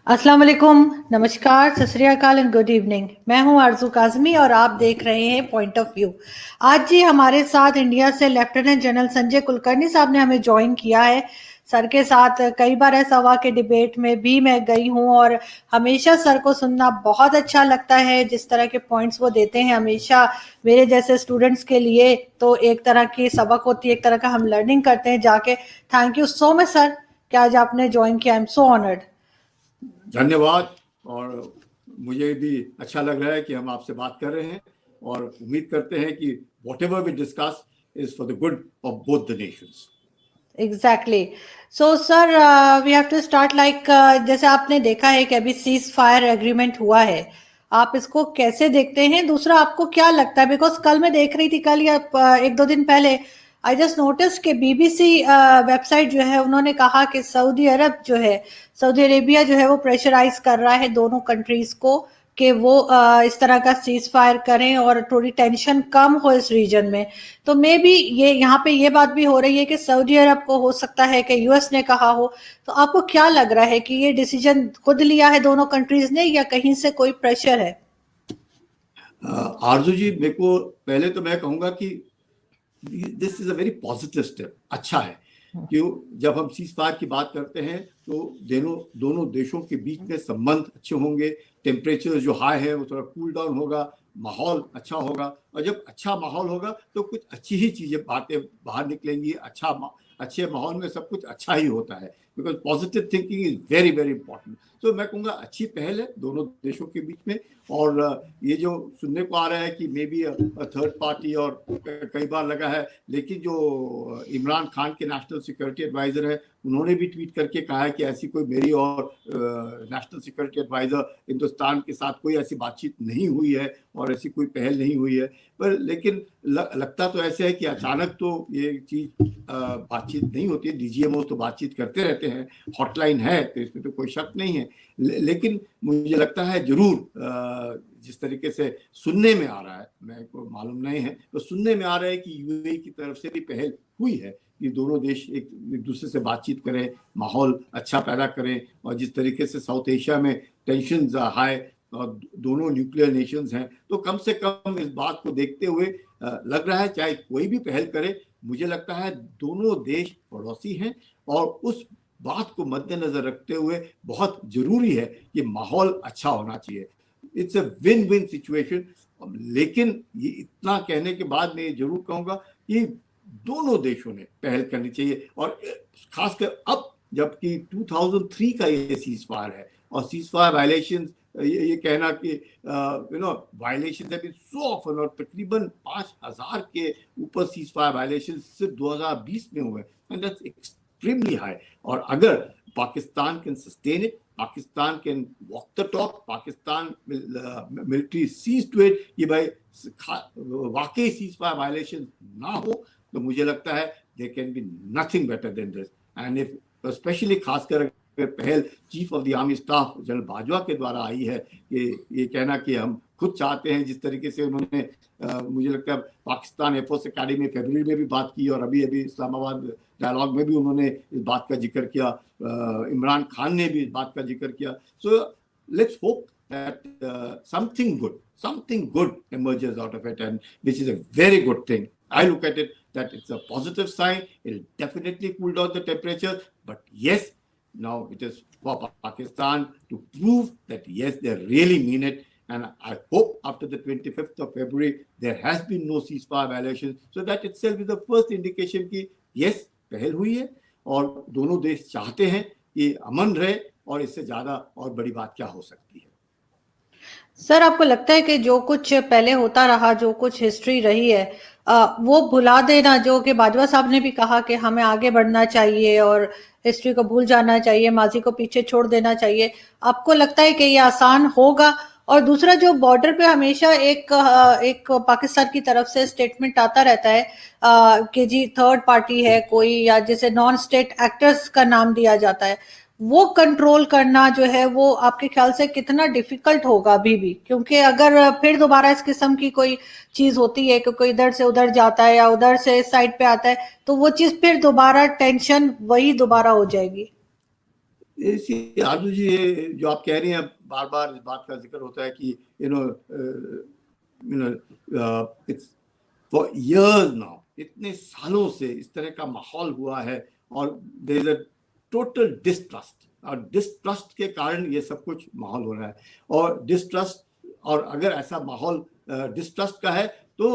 अस्सलाम वालेकुम, नमस्कार, सत श्री अकाल एंड गुड इवनिंग। मैं हूं आरजू काजमी और आप देख रहे हैं पॉइंट ऑफ व्यू। आज जी हमारे साथ इंडिया से लेफ्टिनेंट जनरल संजय कुलकर्णी साहब ने हमें ज्वाइन किया है। सर के साथ कई बार ऐसा हुआ कि डिबेट में भी मैं गई हूं और हमेशा सर को सुनना बहुत अच्छा लगता है। जिस तरह के पॉइंट्स वो देते हैं हमेशा मेरे जैसे स्टूडेंट्स के लिए तो एक तरह की सबक होती है, एक तरह का हम लर्निंग करते हैं जाके। Thank you so much sir कि आज आपने ज्वाइन किया। I am so honoured. धन्यवाद। और मुझे भी अच्छा लग रहा है कि हम आपसे बात कर रहे हैं और उम्मीद करते हैं कि whatever we discuss is for the good of both the nations. Exactly. So sir we have to start like जैसे आपने देखा है कि अभी सीज फायर एग्रीमेंट हुआ है, आप इसको कैसे देखते हैं? दूसरा आपको क्या लगता है, बिकॉज कल मैं देख रही थी, कल या एक दो दिन पहले आई जस्ट नोटिस कि बीबीसी वेबसाइट जो है उन्होंने कहा कि सऊदी अरब जो है, सऊदी अरेबिया जो है वो प्रेशराइज कर रहा है दोनों कंट्रीज को कि वो इस तरह का सीज फायर करें और थोड़ी टेंशन कम हो इस रीजन में। तो मे बी ये यहाँ पे ये बात भी हो रही है कि सऊदी अरब को हो सकता है कि यूएस ने कहा हो। तो आपको क्या लग रहा है कि ये डिसीजन खुद लिया है दोनों कंट्रीज ने या कहीं से कोई प्रेशर है? आरजू जी, मेरे को पहले तो मैं कहूंगा कि this is a very positive step. अच्छा है क्यों, जब हम सीज फायर की बात करते हैं तो दोनों देशों के बीच में संबंध अच्छे होंगे, टेम्परेचर जो हाई है वो थोड़ा कूल डाउन होगा, माहौल अच्छा होगा। और जब अच्छा माहौल होगा तो कुछ अच्छी ही चीजें बातें बाहर निकलेंगी। अच्छे माहौल में सब कुछ अच्छा ही होता है, because positive thinking is very very important. तो मैं कहूँगा अच्छी पहल है दोनों देशों के बीच में। और ये जो सुनने को आ रहा है कि मे बी थर्ड पार्टी, और कई बार लगा है, लेकिन जो इमरान खान के नेशनल सिक्योरिटी एडवाइजर है उन्होंने भी ट्वीट करके कहा है कि ऐसी कोई मेरी और नेशनल सिक्योरिटी एडवाइजर हिंदुस्तान के साथ कोई ऐसी बातचीत नहीं हुई है और ऐसी कोई पहल नहीं हुई है। पर लेकिन लगता तो ऐसे है कि अचानक तो ये चीज बातचीत नहीं होती है। डीजीएमओ तो बातचीत करते रहते हैं, हॉटलाइन है, तो इसमें तो कोई शक नहीं है। लेकिन मुझे लगता है जरूर जिस तरीके से सुनने में आ रहा है, मेरे को मालूम नहीं है, तो सुनने में आ रहा है कि यूएई की तरफ से भी पहल हुई है कि दोनों देश एक दूसरे से बातचीत करें, माहौल अच्छा पैदा करें। और जिस तरीके से साउथ एशिया में टेंशन हाई और दोनों न्यूक्लियर नेशंस हैं, तो कम से कम इस बात को देखते हुए लग रहा है चाहे कोई भी पहल करे, मुझे लगता है दोनों देश पड़ोसी हैं और उस बात को मद्देनजर रखते हुए बहुत जरूरी है कि माहौल अच्छा होना चाहिए। It's a win win situation. लेकिन ये इतना कहने के बाद मैं जरूर कहूंगा कि दोनों देशों ने पहल करनी चाहिए। और खासकर अब जबकि 2003 का ये सीज फायर है और सीज फायर वायलेशन, ये कहना कि violation have been so often, और तकरीबन 5000 के ऊपर सीज फायर वायलेशन सिर्फ 2020 में हुए, एंड दैट्स एक्सट्रीमली हाई। और अगर Pakistan can sustain it, Pakistan can walk the talk, Pakistan military sees to it कि भाई वाकई सीज फायर वायलेशन ना हो, तो मुझे लगता है there can be nothing better than this. And if specially खासकर पहल chief of the army staff general Bajwa के द्वारा आई है कि ये कहना कि हम खुद चाहते हैं, जिस तरीके से उन्होंने मुझे लगता है पाकिस्तान एयरफोर्स अकेडमी फरवरी में भी बात की और अभी इस्लामाबाद डायलॉग में भी उन्होंने इस बात का जिक्र किया, इमरान खान ने भी इस बात का जिक्र किया। So let's hope that something good emerges out of it, and which is a very good thing. I look at it that it's a positive sign. It'll definitely cool down the temperature. But yes, now it is for Pakistan to prove that yes, they really mean it. And I hope after the 25th of February, there has been no ceasefire violation. So that itself is the first indication कि yes, पहल हुई है और दोनों देश चाहते हैं कि अमन रहे, और इससे ज्यादा और बड़ी बात क्या हो सकती है। सर आपको लगता है कि जो कुछ पहले होता रहा, जो कुछ हिस्ट्री रही है, वो भुला देना, जो कि बाजवा साहब ने भी कहा कि हमें आगे बढ़ना चाहिए और हिस्ट्री को भूल जाना चाहिए, माजी को पीछे छोड़ देना चाहिए, आपको लगता है कि ये आसान होगा? और दूसरा, जो बॉर्डर पे हमेशा एक पाकिस्तान की तरफ से स्टेटमेंट आता रहता है कि जी थर्ड पार्टी है कोई, या जैसे नॉन स्टेट एक्टर्स का नाम दिया जाता है, वो कंट्रोल करना जो है वो आपके ख्याल से कितना डिफिकल्ट होगा अभी भी? क्योंकि अगर फिर दोबारा इस किस्म की कोई चीज होती है कि कोई इधर से उधर जाता है या उधर से इस साइड पे आता है, तो वो चीज फिर दोबारा टेंशन वही दोबारा हो जाएगी। इसी आजू जी, ये जो आप कह रही हैं, बार बार इस बात का जिक्र होता है कि इट्स फॉर इयर्स नाउ, इतने सालों से इस तरह का माहौल हुआ है और there is a total distrust, और डिस्ट्रस्ट के कारण ये सब कुछ माहौल हो रहा है। और डिस्ट्रस्ट, और अगर ऐसा माहौल डिस्ट्रस्ट का है तो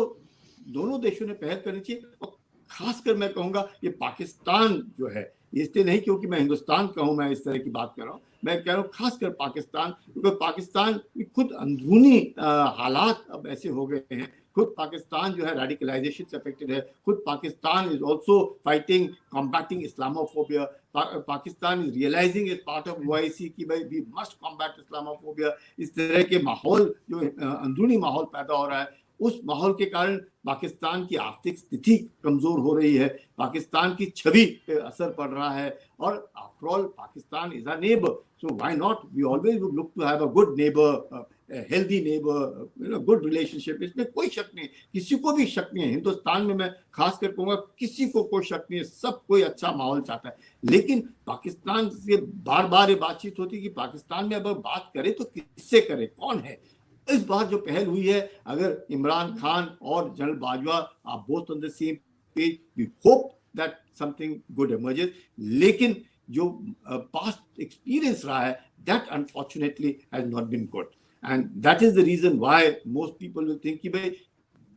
दोनों देशों ने पहल करनी चाहिए। और खासकर मैं कहूँगा ये पाकिस्तान जो है, इसलिए नहीं क्योंकि मैं हिंदुस्तान का हूँ मैं इस तरह की बात कर रहा हूँ, मैं कह रहा हूँ खासकर पाकिस्तान, क्योंकि पाकिस्तान की खुद अंदरूनी हालात अब ऐसे हो गए हैं। खुद पाकिस्तान जो है रेडिकलाइजेशन से अफेक्टेड है। खुद Pakistan is also fighting combating Islamophobia. Pakistan is realising is part of OIC कि भाई वी मस्ट कॉम्बैट इस्लामोफोबिया। इस तरह के माहौल जो अंदरूनी माहौल पैदा हो रहा है, उस माहौल के कारण पाकिस्तान की आर्थिक स्थिति कमजोर हो रही है, पाकिस्तान की छवि पे असर पड़ रहा है। और after all Pakistan is a neighbour, so why not, we always would look to have a good neighbour, healthy neighbour, good relationship. इसमें कोई शक नहीं, किसी को भी शक नहीं है। हिंदुस्तान में मैं खास कर कहूंगा किसी को कोई शक नहीं है, सब कोई अच्छा माहौल चाहता है। लेकिन पाकिस्तान से बार बार ये बातचीत होती है कि पाकिस्तान में अगर बात करे तो किससे करे, कौन है। इस बार जो पहल हुई है, अगर इमरान खान और general Bajwa are both on the same page, we hope that something good emerges. लेकिन जो पास्ट एक्सपीरियंस रहा है, that unfortunately has not been good, and that is the reason why most people will think कि भाई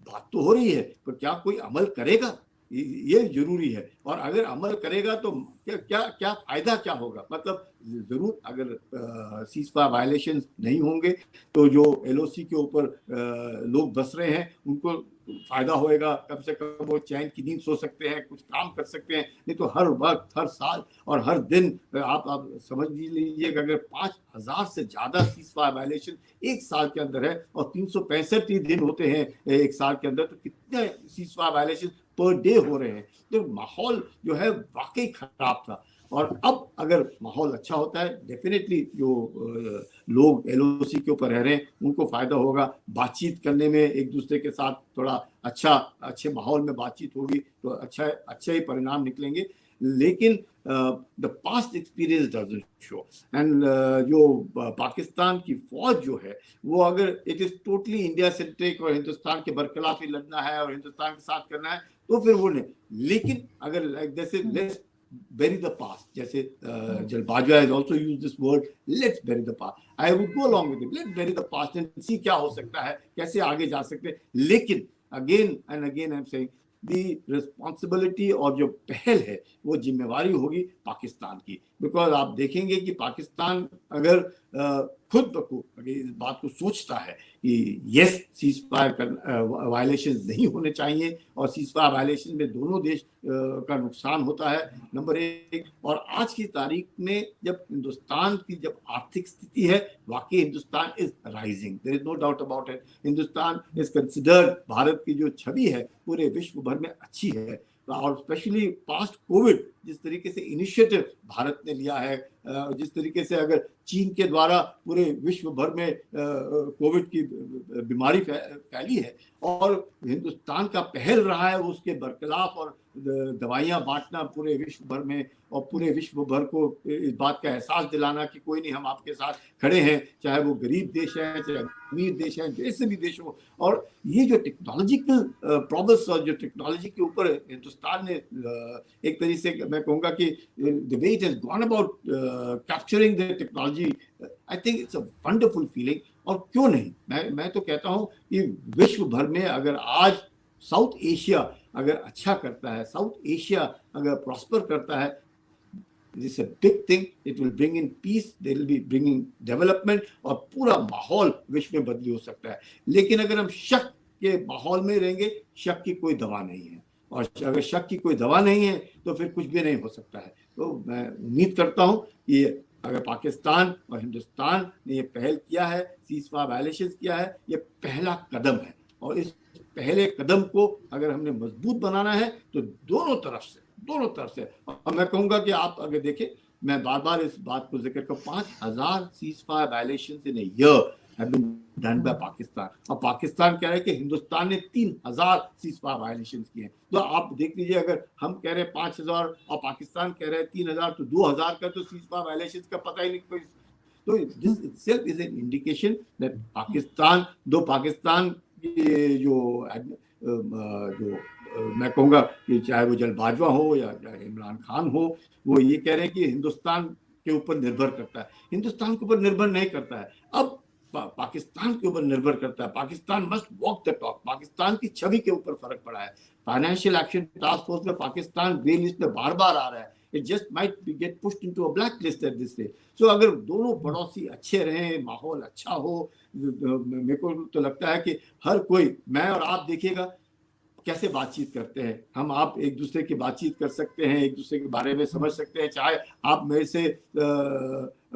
बात तो हो रही है पर क्या कोई अमल करेगा, ये जरूरी है। और अगर अमल करेगा तो क्या क्या क्या फायदा क्या होगा। मतलब जरूर अगर सीज़फायर वायलेशन नहीं होंगे तो जो LOC के ऊपर लोग बस रहे हैं उनको फायदा होएगा, कम से कम वो चैन की नींद सो सकते हैं, कुछ काम कर सकते हैं। नहीं तो हर वक्त, हर साल और हर दिन आप समझ लीजिए कि अगर 5,000 से ज्यादा सीज़फायर वायलेशन एक साल के अंदर है और 365 दिन होते हैं एक साल के अंदर, तो कितने सीज़फायर वायलेशन पर डे हो रहे हैं। तो माहौल जो है वाकई खराब था। और अब अगर माहौल अच्छा होता है, डेफिनेटली जो लोग LOC के ऊपर रह रहे हैं उनको फायदा होगा। बातचीत करने में एक दूसरे के साथ थोड़ा अच्छे माहौल में बातचीत होगी तो अच्छे ही परिणाम निकलेंगे। लेकिन the past experience doesn't show. And जो पाकिस्तान की फौज जो है वो अगर it is totally India centric और हिंदुस्तान के बरखिलाफ ही लड़ना है और हिंदुस्तान के साथ करना है तो फिर वो नहीं। लेकिन अगर जैसे लेट्स bury the past, जैसे general Bajwa has also used this word, let's bury the past, I would go along with it, let's bury the past and see क्या हो सकता है, कैसे आगे जा सकते हैं। लेकिन again and again I'm saying the responsibility और जो पहल है वो जिम्मेवारी होगी पाकिस्तान की। बिकॉज आप देखेंगे कि पाकिस्तान अगर खुद ब खुद अगर इस बात को सोचता है कि यस सीज़फायर वायलेशन नहीं होने चाहिए और सीज़फायर वायलेशन में दोनों देश का नुकसान होता है, नंबर एक। और आज की तारीख में जब हिंदुस्तान की जब आर्थिक स्थिति है, वाकई Hindustan is rising, there is no doubt about it. Hindustan is considered, Bharat की जो छवि है पूरे विश्व भर में अच्छी है। और स्पेशली पास्ट कोविड जिस तरीके से इनिशिएटिव भारत ने लिया है, जिस तरीके से अगर चीन के द्वारा पूरे विश्व भर में कोविड की बीमारी फैली है और हिंदुस्तान का पहल रहा है उसके बरखिलाफ और दवाइयां बांटना पूरे विश्व भर में और पूरे विश्व भर को इस बात का एहसास दिलाना कि कोई नहीं, हम आपके साथ खड़े हैं, चाहे वो गरीब देश है चाहे अमीर देश है, जैसे भी देश हो। और ये जो टेक्नोलॉजिकल प्रोग्रेस और जो टेक्नोलॉजी के ऊपर हिंदुस्तान ने एक तरीके से मैं कहूँगा कि the way it has gone about capturing the technology, I think it's a wonderful feeling. और क्यों नहीं, मैं तो कहता हूँ कि विश्व भर में अगर आज साउथ एशिया अगर अच्छा करता है, साउथ एशिया अगर प्रॉस्पर करता है, this a big thing, it will bring in peace, they will be bringing development और पूरा माहौल विश्व में बदली हो सकता है। लेकिन अगर हम शक के माहौल में रहेंगे, शक की कोई दवा नहीं है, और अगर शक की कोई दवा नहीं है तो फिर कुछ भी नहीं हो सकता है। तो मैं उम्मीद करता हूँ कि अगर पाकिस्तान और हिंदुस्तान ने ये पहल किया है, सीज़फायर वायलेशन किया है, ये पहला कदम है। और इस पहले कदम को अगर हमने मजबूत बनाना है तो दोनों तरफ से। और मैं कहूँगा कि आप अगर देखें, मैं बार बार इस बात को जिक्र कर, 5,000 ceasefire violation in a year, have been done by Pakistan. और पाकिस्तान कह रहा है कि हिंदुस्तान ने 3000 सीज़फायर वायलेशंस किए हैं। तो आप देख लीजिए, अगर हम कह रहे हैं 5000 और पाकिस्तान कह रहे हैं 3000, तो 2000 का तो सीज़फायर वायलेशंस का पता ही नहीं कोई। तो this itself is an indication that Pakistan जो मैं कहूँगा कि चाहे वो जल बाजवा हो या इमरान खान हो, वो ये कह रहे हैं कि हिंदुस्तान के ऊपर निर्भर करता है। हिंदुस्तान के ऊपर निर्भर नहीं करता है, अब पाकिस्तान के ऊपर निर्भर करता है। Pakistan must walk the talk. Pakistan की छवि के ऊपर फर्क पड़ा है। फाइनेंशियल एक्शन टास्क फोर्स में पाकिस्तान ग्रे लिस्ट में बार बार आ रहा है। It just might get pushed into a blacklist at this stage. So अगर दोनों पड़ोसी अच्छे रहें, माहौल अच्छा हो, मेरे को तो लगता है कि हर कोई, मैं और आप देखिएगा कैसे बातचीत करते हैं हम, आप एक दूसरे की बातचीत कर सकते हैं, एक दूसरे के बारे में समझ सकते हैं, चाहे आप मेरे से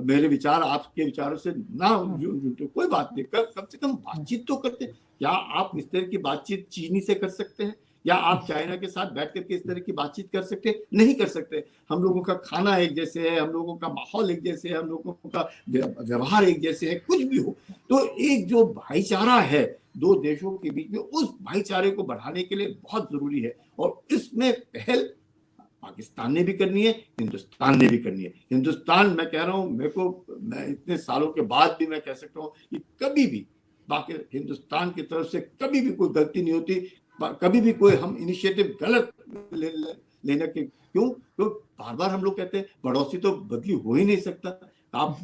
मेरे विचार आपके विचारों से ना जुड़े, कोई बात नहीं, कम से कम बातचीत तो करते हैं। क्या आप इस तरह की बातचीत चीनी से कर सकते हैं, या आप चाइना के साथ बैठ करके इस तरह की बातचीत कर सकते हैं? नहीं कर सकते। हम लोगों का खाना एक जैसे है, हम लोगों का माहौल एक जैसे है, हम लोगों का व्यवहार एक जैसे है, कुछ भी हो। तो एक जो भाईचारा है दो देशों के बीच में, उस भाईचारे को बढ़ाने के लिए बहुत जरूरी है, और इसमें पहल पाकिस्तान ने भी करनी है, हिंदुस्तान ने भी करनी है। हिंदुस्तान, मैं कह रहा हूँ, मैं इतने सालों के बाद भी मैं कह सकता हूँ कि कभी भी बाकी हिंदुस्तान की तरफ से कभी भी कोई गलती नहीं होती, कभी भी कोई हम इनिशिएटिव गलत लेने के क्यों? तो बार बार हम लोग कहते हैं पड़ोसी तो बदली हो ही नहीं सकता। आप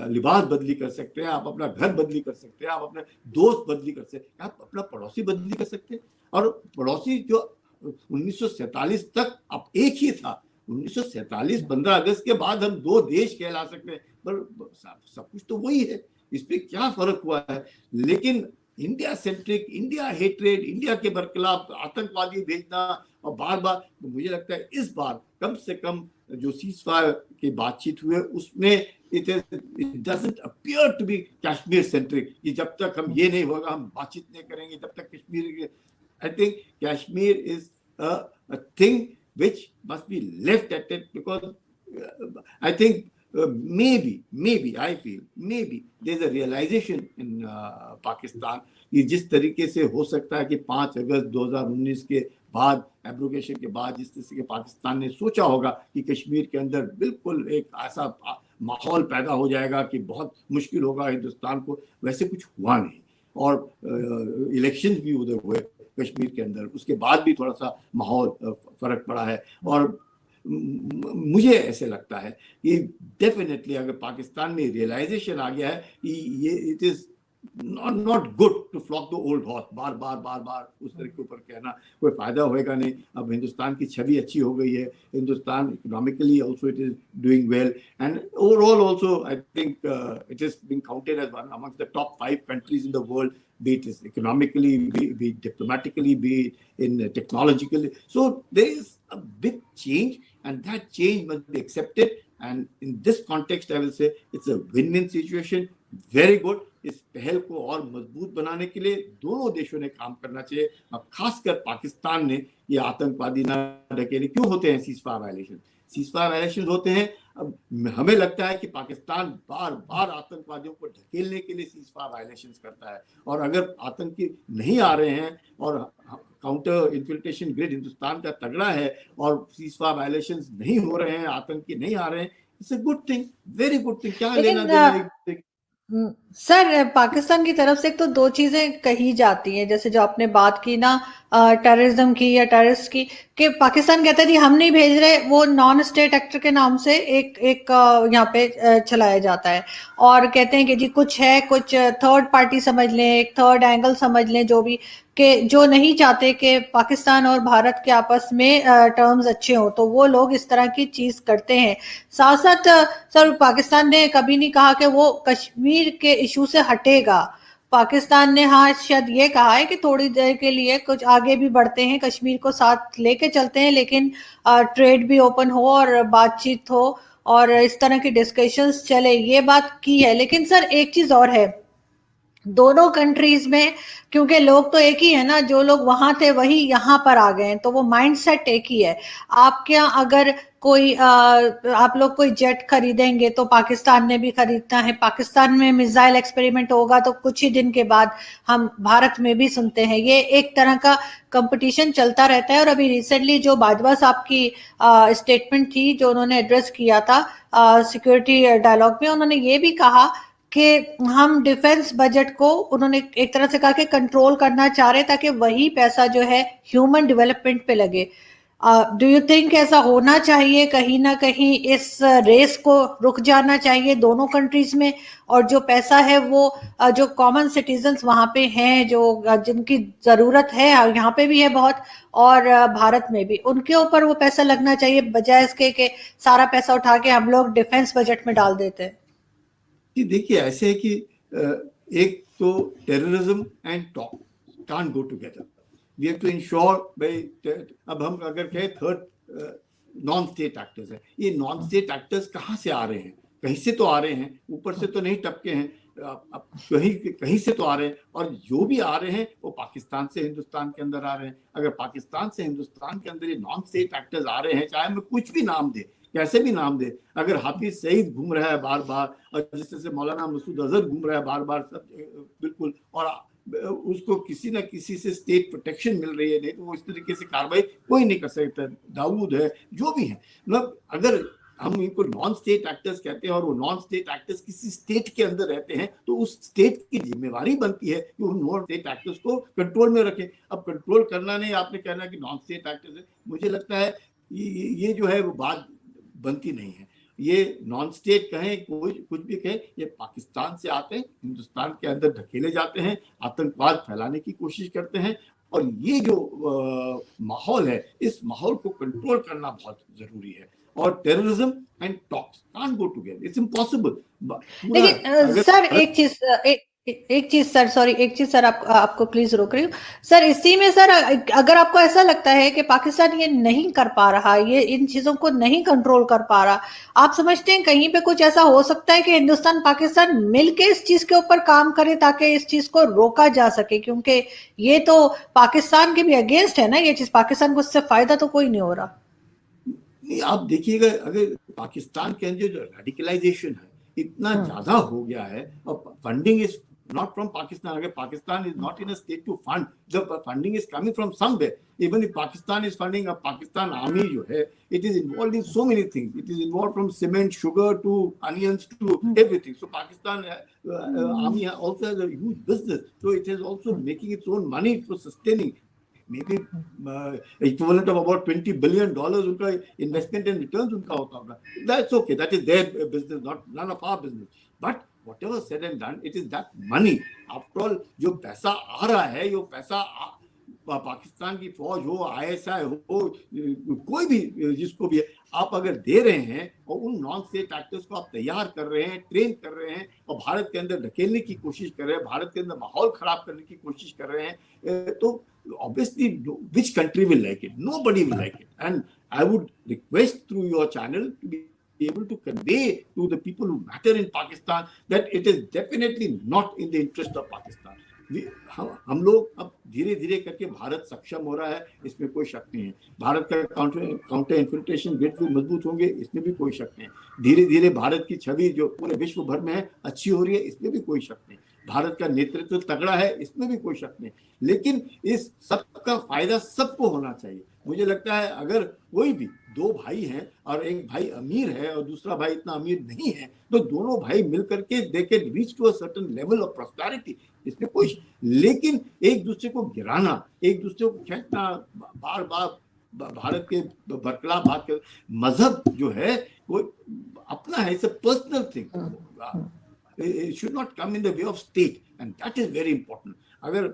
लिबास बदली कर सकते हैं, आप अपना घर बदली कर सकते हैं, आप अपने दोस्त बदली कर सकते हैं, आप अपना पड़ोसी बदली कर सकते हैं। और पड़ोसी जो 1947 तक अब एक ही था, 1947 15 अगस्त के बाद हम दो देश कहला सकते हैं, पर सब कुछ तो वही है, इस पे क्या फर्क हुआ है? लेकिन India centric, India hatred, India के बरखिलाफ आतंकवादी भेजना, और बार बार मुझे लगता है इस बार कम से कम जो सीज़फायर की बातचीत हुई उसमें it doesn't appear to be Kashmir centric, कि जब तक हम ये नहीं होगा हम बातचीत नहीं करेंगे, जब तक Kashmir, I think Kashmir is a thing which must be left at it, because I think maybe I feel maybe there's a realization in Pakistan कि जिस तरीके से हो सकता है कि 5 अगस्त 2019 के बाद, एब्रोगेशन के बाद, जिस तरह से पाकिस्तान ने सोचा होगा कि कश्मीर के अंदर बिल्कुल एक ऐसा माहौल पैदा हो जाएगा कि बहुत मुश्किल होगा हिंदुस्तान को, वैसे कुछ हुआ नहीं। और इलेक्शंस भी उधर हुए कश्मीर के अंदर, उसके बाद भी थोड़ा सा माहौल फर्क पड़ा है। और मुझे ऐसे लगता है कि डेफिनेटली अगर पाकिस्तान में रियलाइजेशन आ गया है कि ये it is not good to flog the old horse, बार बार उस तरह के ऊपर कहना कोई फायदा होएगा नहीं। अब हिंदुस्तान की छवि अच्छी हो गई है, Hindustan economically also it is doing well, and overall also I think it is being counted as one amongst the top 5 countries in the world, be it economically, be it diplomatically, be it in technologically. So there is a big change, and that change must be accepted. And in this context, I will say it's a win-win situation. Very good. इस पहल को और मजबूत बनाने के लिए दोनों देशों ने काम करना चाहिए। अब खासकर पाकिस्तान ने ये आतंकवादी ना ढकेले। क्यों होते हैं सीज़फायर वायलेशन? सीज़फायर वायलेशन होते हैं, अब हमें लगता है कि पाकिस्तान बार बार आतंकवादियों को ढकेलने के लिए सीज़फायर वायलेशंस करता है, और अगर आतंकी नहीं आ रहे हैं और काउंटर इन्फिल्ट्रेशन ग्रिड हिंदुस्तान का तगड़ा है और सीज़फायर वायलेशंस नहीं हो रहे हैं, आतंकी नहीं आ रहे हैं, it's a good thing, very good thing. क्या लेना देना सर, पाकिस्तान की तरफ से तो दो चीजें कही जाती हैं, जैसे जो आपने बात की ना टेररिज्म की या टेररिस्ट की, कि पाकिस्तान कहता है जी हम नहीं भेज रहे, वो नॉन स्टेट एक्टर के नाम से एक यहाँ पे चलाया जाता है, और कहते हैं कि जी कुछ है, कुछ थर्ड पार्टी समझ लें, एक थर्ड एंगल समझ लें, जो भी, कि जो नहीं चाहते कि पाकिस्तान और भारत के आपस में टर्म्स अच्छे हों, तो वो लोग इस तरह की चीज करते हैं। साथ साथ सर, पाकिस्तान ने कभी नहीं कहा कि वो कश्मीर के इशू से हटेगा। पाकिस्तान ने हाँ शायद ये कहा है कि थोड़ी देर के लिए कुछ आगे भी बढ़ते हैं, कश्मीर को साथ लेके चलते हैं, लेकिन ट्रेड भी ओपन हो और बातचीत हो और इस तरह की डिस्कशंस चले, ये बात की है। लेकिन सर एक चीज और है दोनों कंट्रीज में, क्योंकि लोग तो एक ही है ना, जो लोग वहां थे वही यहाँ पर आ गए हैं, तो वो माइंडसेट एक ही है। आप क्या, अगर कोई आप लोग कोई जेट खरीदेंगे तो पाकिस्तान ने भी खरीदना है, पाकिस्तान में मिसाइल एक्सपेरिमेंट होगा तो कुछ ही दिन के बाद हम भारत में भी सुनते हैं। ये एक तरह का कंपटीशन चलता रहता है। और अभी रिसेंटली जो बाजवा साहब की स्टेटमेंट थी, जो उन्होंने एड्रेस किया था सिक्योरिटी डायलॉग में, उन्होंने ये भी कहा कि हम डिफेंस बजट को, उन्होंने एक तरह से कहा कि कंट्रोल करना चाह रहे, ताकि वही पैसा जो है ह्यूमन डेवलपमेंट पे लगे। डू यू थिंक ऐसा होना चाहिए? कहीं ना कहीं इस रेस को रुक जाना चाहिए दोनों कंट्रीज में, और जो पैसा है वो जो कॉमन सिटीजन्स वहां पे हैं, जो जिनकी जरूरत है यहाँ पे भी है बहुत, और भारत में भी, उनके ऊपर वो पैसा लगना चाहिए, बजाय इसके कि सारा पैसा उठा के हम लोग डिफेंस बजट में डाल देते हैं। कि देखिए ऐसे है कि एक तो terrorism and talk can't go together. We have to ensure भाई, अब हम अगर कहें थर्ड नॉन स्टेट एक्टर्स है, ये नॉन स्टेट एक्टर्स कहाँ से आ रहे हैं? कहीं से तो आ रहे हैं, ऊपर से तो नहीं टपके हैं, अब कहीं कहीं से तो आ रहे हैं, और जो भी आ रहे हैं वो पाकिस्तान से हिंदुस्तान के अंदर आ रहे हैं। अगर पाकिस्तान से हिंदुस्तान के अंदर ये नॉन स्टेट एक्टर्स आ रहे हैं, चाहे हमें कुछ भी नाम दे, कैसे भी नाम दे, अगर हाफिज सईद घूम रहा है बार बार, और जिस तरह से मौलाना मसूद अजहर घूम रहा है बार बार, सब बिल्कुल, और उसको किसी ना किसी से स्टेट प्रोटेक्शन मिल रही है, नहीं तो वो इस तरीके से कार्रवाई कोई नहीं कर सकता। दाऊद है, जो भी है, मतलब अगर हम इनको नॉन स्टेट एक्टर्स कहते हैं और वो नॉन स्टेट एक्टर्स किसी स्टेट के अंदर रहते हैं, तो उस स्टेट की जिम्मेवारी बनती है कि उन नॉन स्टेट एक्टर्स को कंट्रोल में रखें। अब कंट्रोल करना नहीं, आपने कहना कि नॉन स्टेट एक्टर्स है, मुझे लगता है ये जो है वो बात बनती नहीं है। ये नॉन स्टेट कहें, कोई कुछ भी कहें, ये पाकिस्तान से आते हैं, हिंदुस्तान के अंदर ढकेले जाते हैं, आतंकवाद फैलाने की कोशिश करते हैं, और ये जो माहौल है, इस माहौल को कंट्रोल करना बहुत जरूरी है। और terrorism and talks can't go together, it's impossible. लेकिन सर एक चीज सर, सॉरी, एक चीज सर, आपको प्लीज रोक रही हूँ सर, इसी में सर, अगर आपको ऐसा लगता है कि पाकिस्तान ये नहीं कर पा रहा, ये इन चीजों को नहीं कंट्रोल कर पा रहा, आप समझते हैं कहीं पे कुछ ऐसा हो सकता है कि हिंदुस्तान पाकिस्तान मिलके इस चीज के ऊपर काम करे, ताकि इस चीज को रोका जा सके? क्योंकि ये तो पाकिस्तान के भी अगेंस्ट है ना ये चीज, पाकिस्तान को इससे फायदा तो कोई नहीं हो रहा। आप देखिएगा, अगर पाकिस्तान के अंदर जो रेडिकलाइजेशन है इतना ज्यादा हो गया है, और funding is not from Pakistan, अगर Pakistan is not in a state to fund, the funding is coming from somewhere. Even if Pakistan is funding, अब पाकिस्तान आर्मी जो है, it is involve in so many things, it is involve from cement, sugar to onions to everything. So Pakistan army also has a huge business, so it is also making its own money for sustaining, maybe equivalent of about $20 billion उनका investment and returns उनका होता होगा। That's okay, that is their business, not none of our business. But whatever said and done, it is that money. After all, जो पैसा आ रहा है, ये पैसा पाकिस्तान की फौज हो, ISI हो, कोई भी जिसको भी आप अगर दे रहे हैं, और उन नॉन स्टेट एक्टर्स को आप तैयार कर रहे हैं, ट्रेन कर रहे हैं, और भारत के अंदर ढकेलने की कोशिश कर रहे हैं, भारत के अंदर माहौल खराब करने की कोशिश कर रहे हैं, तो obviously which country will like it? Nobody will like it. And I would request through your channel to be able to convey to the people who matter in Pakistan that it is definitely not in the interest of Pakistan. हम लोग अब धीरे धीरे करके भारत सक्षम हो रहा है, इसमें कोई शक नहीं है। भारत का काउंटर इन्फिल्ट्रेशन गेट भी मजबूत होंगे, इसमें भी कोई शक नहीं है। धीरे धीरे भारत की छवि जो पूरे विश्व भर में है अच्छी हो रही है, इसमें भी कोई शक नहीं। भारत का नेतृत्व तगड़ा है, इसमें भी कोई शक नहीं। लेकिन इस सबका फायदा सबको होना चाहिए। मुझे लगता है अगर कोई भी दो भाई हैं और एक भाई अमीर है और दूसरा भाई इतना अमीर नहीं है, तो दोनों भाई मिलकर के they can reach to a certain level of prosperity, इसमें कोई, लेकिन एक दूसरे को गिराना, एक दूसरे को फेंकना, बार बार भारत के बरकला बात कर, मजहब जो है वो अपना है, it's a personal thing, it should not come in the way of state, and that is very important. अगर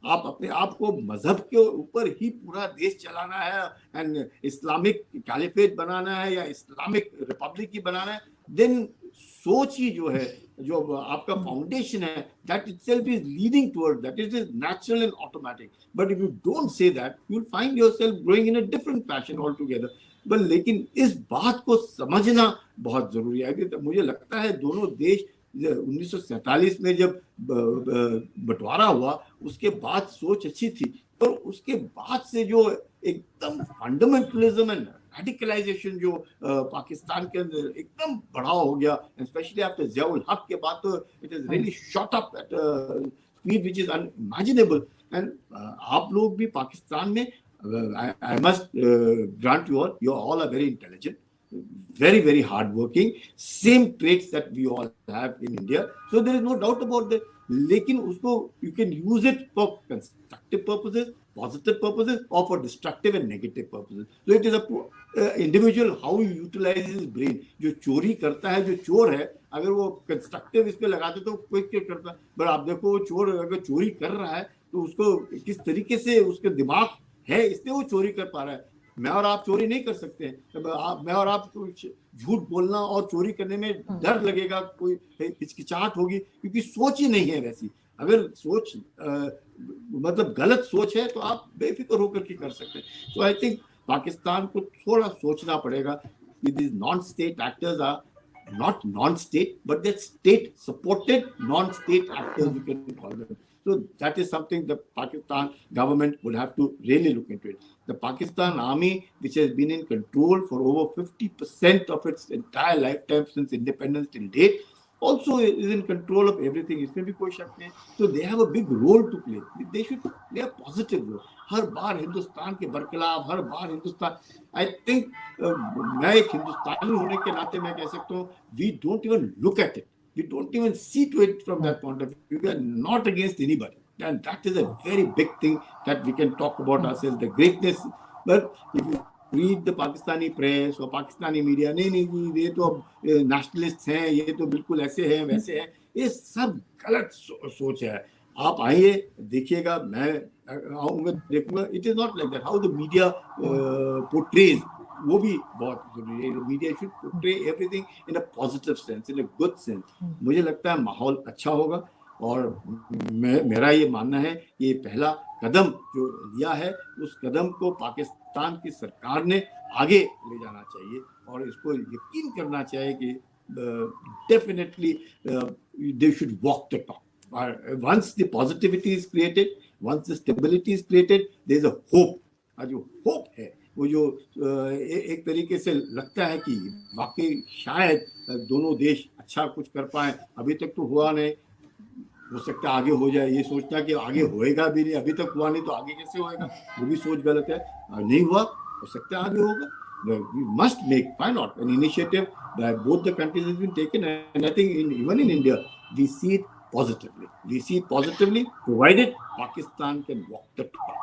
आप अपने आप को मजहब के ऊपर ही पूरा देश चलाना है एंड इस्लामिक कैलिफेट बनाना है या इस्लामिक रिपब्लिक ही बनाना है, देन सोच ही जो है, जो आपका फाउंडेशन है, that itself is leading towards that. It is natural and automatic. But if you don't say that, you'll find yourself growing in a different fashion altogether. But लेकिन इस बात को समझना बहुत जरूरी है कि मुझे लगता है दोनों देश 1947 में जब बंटवारा हुआ उसके बाद सोच अच्छी थी, पर उसके बाद से जो एकदम फंडामेंटलिज्म एंड रेडिकलाइजेशन जो पाकिस्तान के अंदर एकदम बढ़ाव हो गया, स्पेशली आफ्टर ज़ियाउल हक के बाद, तो it is really shot up at speed which is unimaginable. And आप लोग भी पाकिस्तान में, I must grant you all are very intelligent, very, very hardworking, same traits that we all have in India. So there is no doubt about that. लेकिन उसको you can use it for constructive purposes, positive purposes, or for destructive and negative purposes. So it is up to individual how he utilizes his brain. जो चोरी करता है, जो चोर है, अगर वो कंस्ट्रक्टिव इस पे लगाते तो कोई क्या करता, पर आप देखो चोर अगर चोरी कर रहा है तो उसको किस तरीके से उसके दिमाग है, इसलिए वो चोरी कर पा रहा है। मैं और आप चोरी नहीं कर सकते हैं, मैं और आप झूठ बोलना और चोरी करने में डर लगेगा, कोई हिचकिचाहट होगी, क्योंकि सोच ही नहीं है वैसी। अगर सोच मतलब गलत सोच है तो आप बेफिक्र होकर के कर सकते हैं। तो आई थिंक पाकिस्तान को थोड़ा सोचना पड़ेगा। these non-state actors are not non-state, but they're state-supported non-state actors, you can call them. So that is something the Pakistan government would have to really look into it. The Pakistan army, which has been in control for over 50% of its entire lifetime since independence till date, also is in control of everything. इसमें भी कोई शक नहीं। So they have a big role to play. They should play a positive role. हर बार हिंदुस्तान के बरखिलाफ, हर बार Hindustan, I think मैं एक हिंदुस्तानी होने के नाते मैं कह सकता हूँ, we don't even look at it. We don't even see to it from that point of view. We are not against anybody. And that is a very big thing that we can talk about ourselves, the greatness. But if you read the Pakistani press or Pakistani media, नहीं ये तो nationalists हैं, ये तो बिल्कुल ऐसे हैं वैसे हैं, ये सब गलत सोच है। आप आइए देखिएगा, मैं आऊँगा देखूंगा, it is not like that. How the media portrays, वो भी बहुत जरूरी है। Media should portray everything in a positive sense, in a good sense. मुझे लगता है माहौल अच्छा होगा, और मेरा ये मानना है ये पहला कदम जो लिया है, उस कदम को पाकिस्तान की सरकार ने आगे ले जाना चाहिए, और इसको यकीन करना चाहिए कि definitely they should walk the talk. Once the positivity is created, once the stability is created, there is a hope. जो होप है वो जो एक तरीके से लगता है कि वाकई शायद दोनों देश अच्छा कुछ कर पाए। अभी तक तो हुआ नहीं, हो सकता है आगे हो जाए। ये सोचना कि आगे होएगा भी नहीं, अभी तक हुआ नहीं तो आगे कैसे होएगा, वो भी सोच गलत है। नहीं हुआ, हो सकता है आगे होगा। We must make, why not, an initiative that both the countries has been taken, and I think even in India we see it positively. We see it positively, provided Pakistan can walk the talk.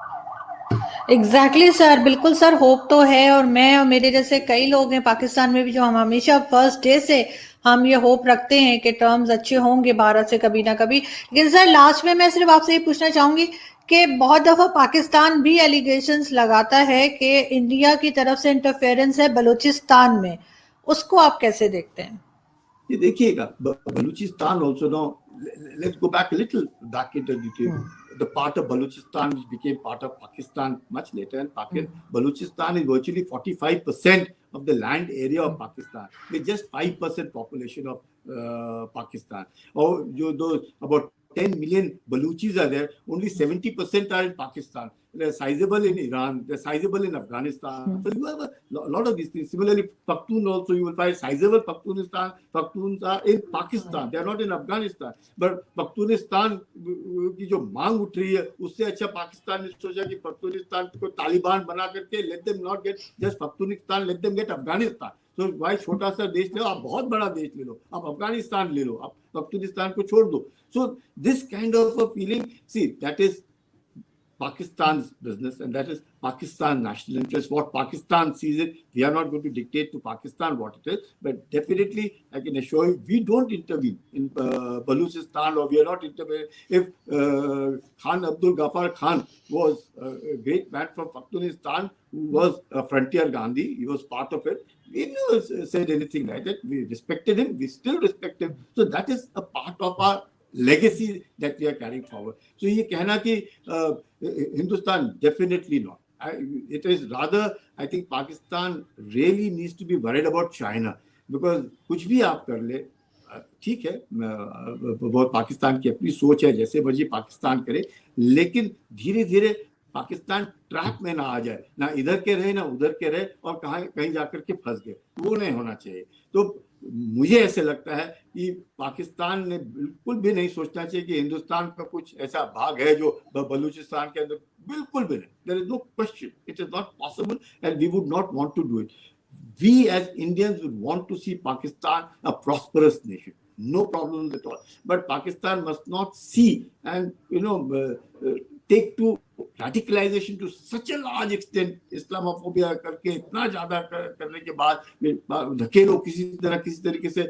Exactly sir, बिल्कुल sir, hope तो है। और मैं और मेरे जैसे कई लोग हैं पाकिस्तान में भी, जो हम हमेशा फर्स्ट डे से हम ये होप रखते हैं कि टर्म्स अच्छे होंगे भारत से कभी ना कभी। लेकिन सर लास्ट में मैं सिर्फ आपसे ये पूछना चाहूंगी कि बहुत दफा पाकिस्तान भी एलिगेशंस लगाता है कि इंडिया की तरफ से इंटरफेरेंस है बलूचिस्तान में, उसको आप कैसे देखते हैं? ये देखिएगा, Balochistan also now, let's go back a little back into detail. The part of Balochistan which became part of Pakistan much later, and Balochistan is virtually 45% of the land area of Pakistan, with just 5% population of Pakistan. Or those about 10 million Baluchis are there, only 70% are in Pakistan. They're sizable in Iran, they're sizable in Afghanistan. So you have a lot of these things. Similarly, Pakhtun also, you will find sizable Pakhtuns are in Pakistan, they are not in Afghanistan. But Pakhtunistan की जो मांग उठ रही है, उससे अच्छा पाकिस्तान ने सोचा कि पख्तूनिस्तान को तालिबान बना करके let them not get just Pakhtunistan, let them get Afghanistan. तो भाई छोटा सा देश ले लो, आप बहुत बड़ा देश ले लो, आप अफगानिस्तान ले लो, आप पख्तूनिस्तान को छोड़ दो। So this kind of a feeling, see, that is Pakistan's business, and that is Pakistan national interest. What Pakistan sees it, we are not going to dictate to Pakistan what it is, but definitely I can assure you, we don't intervene in Balochistan, or we are not intervening. If Khan Abdul Ghaffar Khan was a great man from Pakhtunistan who was a frontier Gandhi, he was part of it. We never said anything like that. We respected him. We still respect him. So that is a part of our legacy that we are carrying forward. So ये कहना कि Hindustan, definitely not. It is rather, I think Pakistan really needs to be worried about China, because कुछ भी आप कर ले, ठीक है, बहुत पाकिस्तान की अपनी सोच है, जैसे मर्जी पाकिस्तान करे, लेकिन धीरे धीरे पाकिस्तान ट्रैप में ना आ जाए, ना इधर के रहे ना उधर के रहे और कहीं जाकर के फंस गए, वो नहीं होना चाहिए। तो मुझे ऐसे लगता है कि पाकिस्तान ने बिल्कुल भी नहीं सोचना चाहिए कि हिंदुस्तान का कुछ ऐसा भाग है जो बलूचिस्तान के अंदर, बिल्कुल भी नहीं। There is no question, it is not possible and we would not want to do it. We as Indians would want to see Pakistan a prosperous nation, no problems at all. But Pakistan must not see and take to radicalization to such a large extent, Islamophobia करके इतना ज्यादा करने के बाद धकेलो किसी तरीके से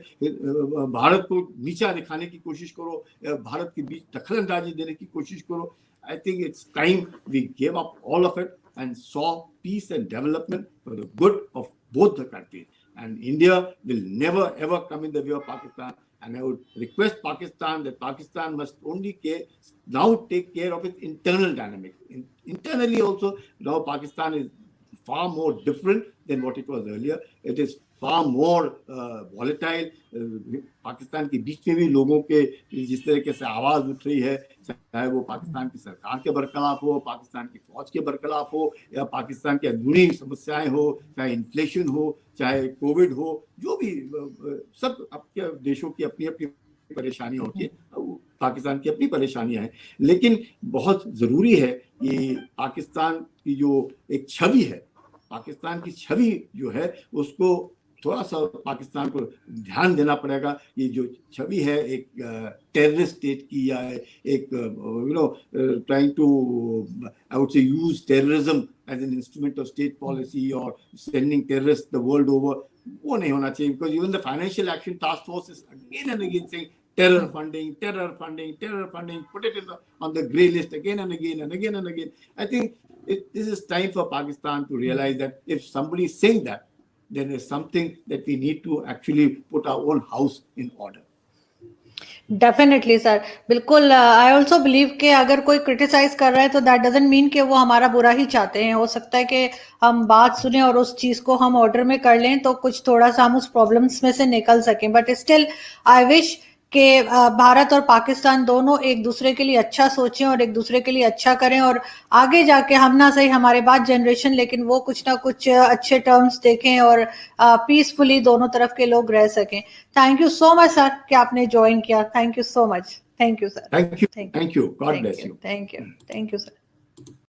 भारत को नीचा दिखाने की कोशिश करो, भारत के बीच दखलंदाजी देने की कोशिश करो। I think it's time we gave up all of it and saw peace and development for the good of both the countries. And India will never ever come in the way of Pakistan. And I would request Pakistan that Pakistan must only now take care of its internal dynamics. Internally also, now Pakistan is far more different than what it was earlier. It is far more volatile. Pakistan के बीच में भी लोगों के जिस तरीके से आवाज उठ रही है, चाहे वो पाकिस्तान की सरकार के बरखिलाफ हो, पाकिस्तान की फौज के बरखिलाफ हो, या पाकिस्तान की अंदरूनी समस्याएं हो, चाहे इन्फ्लेशन हो, चाहे कोविड हो, जो भी, सब आपके देशों की अपनी अपनी परेशानी होती है, पाकिस्तान की अपनी परेशानियां हैं। लेकिन बहुत जरूरी है कि पाकिस्तान की जो एक छवि है, पाकिस्तान की छवि जो है, उसको थोड़ा सा पाकिस्तान को ध्यान देना पड़ेगा। ये जो छवि है एक टेररिस्ट स्टेट की, या एक trying to I would say use terrorism as an instrument of state policy और sending terrorist the world over, वो नहीं होना चाहिए। Because even the financial action task force is again and again saying terror funding, put it on the grey list again and again and again and again. I think this is time for Pakistan to realize that if somebody is saying that, then there's something that we need to actually put our own house in order. Definitely sir, बिल्कुल। I also believe कि अगर कोई criticise कर रहा है तो that doesn't mean कि वो हमारा बुरा ही चाहते हैं। हो सकता है कि हम बात सुने और उस चीज को हम ऑर्डर में कर लें तो कुछ थोड़ा सा हम उस प्रॉब्लम्स में से निकल सकें। बट स्टिल आई विश कि भारत और पाकिस्तान दोनों एक दूसरे के लिए अच्छा सोचें और एक दूसरे के लिए अच्छा करें, और आगे जाके हम ना सही हमारे बाद जनरेशन, लेकिन वो कुछ ना कुछ अच्छे टर्म्स देखें और पीसफुली दोनों तरफ के लोग रह सकें। Thank you so much sir कि आपने ज्वाइन किया। Thank you so much. Thank you sir. Thank you. God bless you. Thank you sir.